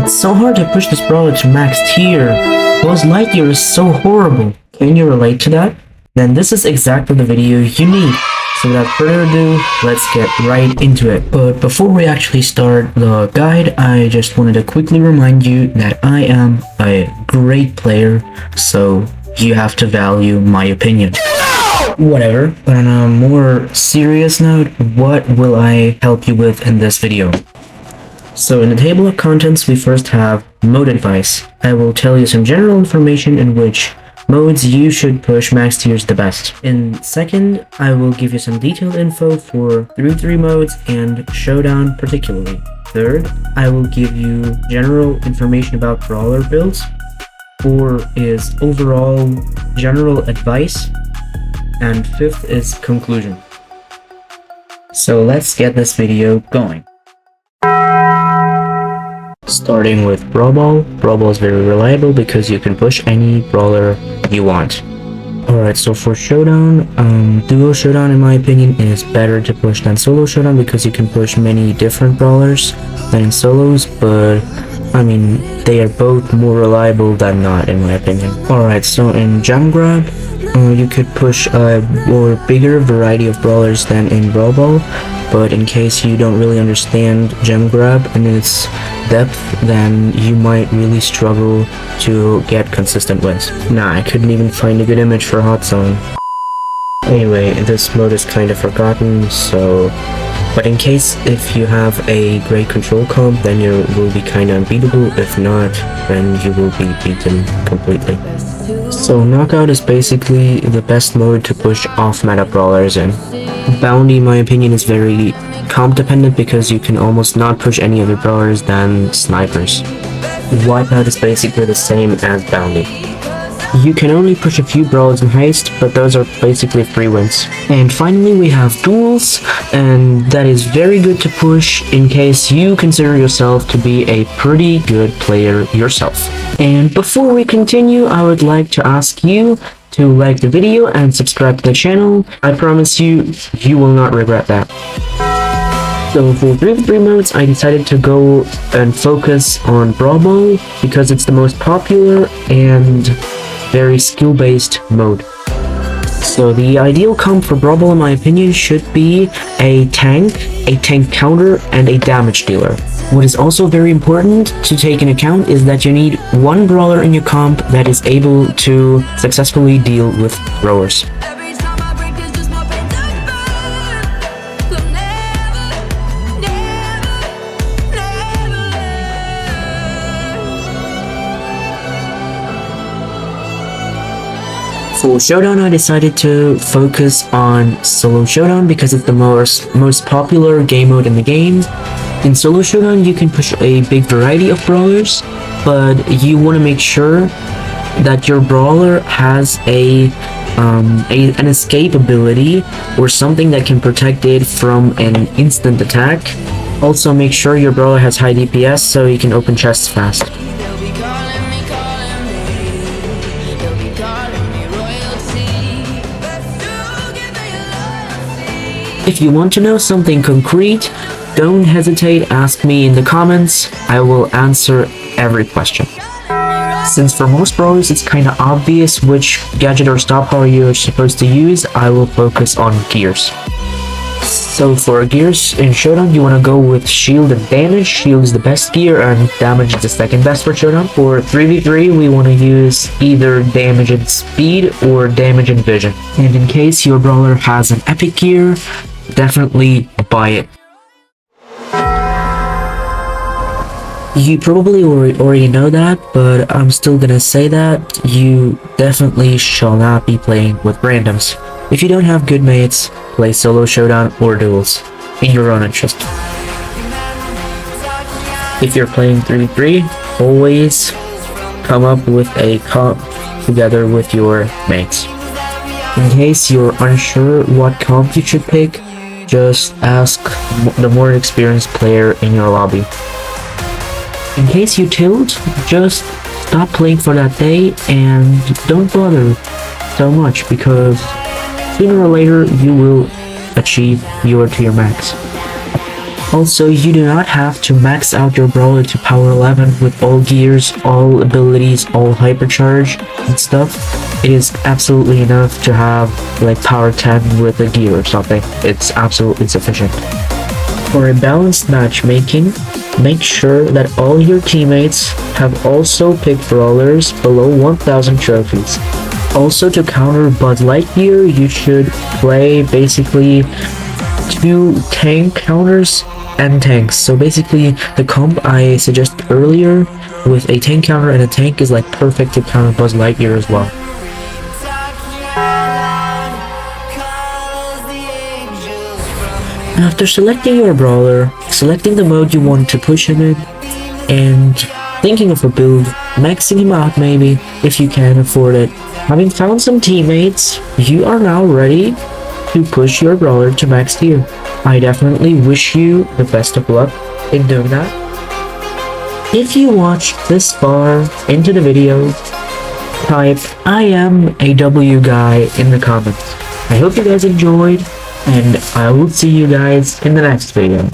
It's so hard to push this brawler to max tier. Buzz Lightyear is so horrible. Can you relate to that? Then this is exactly the video you need. So without further ado, let's get right into it. But before we actually start the guide, I just wanted to quickly remind you that I am a great player, so you have to value my opinion. Whatever, but on a more serious note, what will I help you with in this video? So in the table of contents, we first have mode advice. I will tell you some general information in which modes you should push max tiers the best. In second, I will give you some detailed info for 3v3 modes and Showdown particularly. Third, I will give you general information about brawler builds. 4 is overall general advice. And 5th is conclusion. So let's get this video going. Starting with Brawl Ball. Brawl Ball is very reliable because you can push any brawler you want. Alright, so for Showdown, Duo Showdown in my opinion is better to push than Solo Showdown because you can push many different brawlers than in solos, but I mean, they are both more reliable than not in my opinion. Alright, so in Gem Grab, you could push a more bigger variety of brawlers than in Brawl Ball, but in case you don't really understand Gem Grab and its depth, then you might really struggle to get consistent wins. Nah, I couldn't even find a good image for Hot Zone. Anyway, this mode is kind of forgotten, so... But in case if you have a great control comp, then you will be kinda unbeatable. If not, then you will be beaten completely. So Knockout is basically the best mode to push off-meta brawlers in. Bounty, in my opinion, is very comp dependent because you can almost not push any other brawlers than snipers. Wipeout is basically the same as Bounty. You can only push a few brawlers in Heist, but those are basically free wins. And finally we have Duels, and that is very good to push in case you consider yourself to be a pretty good player yourself. And before we continue, I would like to ask you to like the video and subscribe to the channel. I promise you, you will not regret that. So for 3v3 modes, I decided to go and focus on Brawl Ball because it's the most popular and very skill-based mode. So the ideal comp for Brawl Ball in my opinion should be a tank counter, and a damage dealer. What is also very important to take into account is that you need one brawler in your comp that is able to successfully deal with throwers. For Showdown, I decided to focus on Solo Showdown because it's the most popular game mode in the game. In Solo Showdown, you can push a big variety of brawlers, but you want to make sure that your brawler has an escape ability or something that can protect it from an instant attack. Also, make sure your brawler has high DPS so you can open chests fast. If you want to know something concrete, don't hesitate, ask me in the comments. I will answer every question. Since for most brawlers it's kinda obvious which gadget or star power you're supposed to use, I will focus on gears. So for gears in Showdown, you want to go with shield and damage. Shield is the best gear and damage is the second best for Showdown. For 3v3, we want to use either damage and speed or damage and vision. And in case your brawler has an epic gear, definitely buy it. You probably already know that, but I'm still gonna say that you definitely shall not be playing with randoms. If you don't have good mates, play Solo Showdown or Duels, in your own interest. If you're playing 3v3, always come up with a comp together with your mates. In case you're unsure what comp you should pick, just ask the more experienced player in your lobby. In case you tilt, just stop playing for that day and don't bother so much because sooner or later you will achieve your tier max. Also, you do not have to max out your brawler to power 11 with all gears, all abilities, all hypercharge and stuff. It is absolutely enough to have like power 10 with a gear or something. It's absolutely sufficient. For a balanced matchmaking, make sure that all your teammates have also picked brawlers below 1000 trophies. Also, to counter Bud Lightyear, you should play basically 2 tank counters and tanks. So basically, the comp I suggested earlier with a tank counter and a tank is like perfect to counter Buzz Lightyear as well. After selecting your brawler, selecting the mode you want to push him in, and thinking of a build, maxing him out maybe if you can afford it. Having found some teammates, you are now ready to push your brawler to max tier. I definitely wish you the best of luck in doing that. If you watched this far into the video, type I am a W guy in the comments. I hope you guys enjoyed, and I will see you guys in the next video.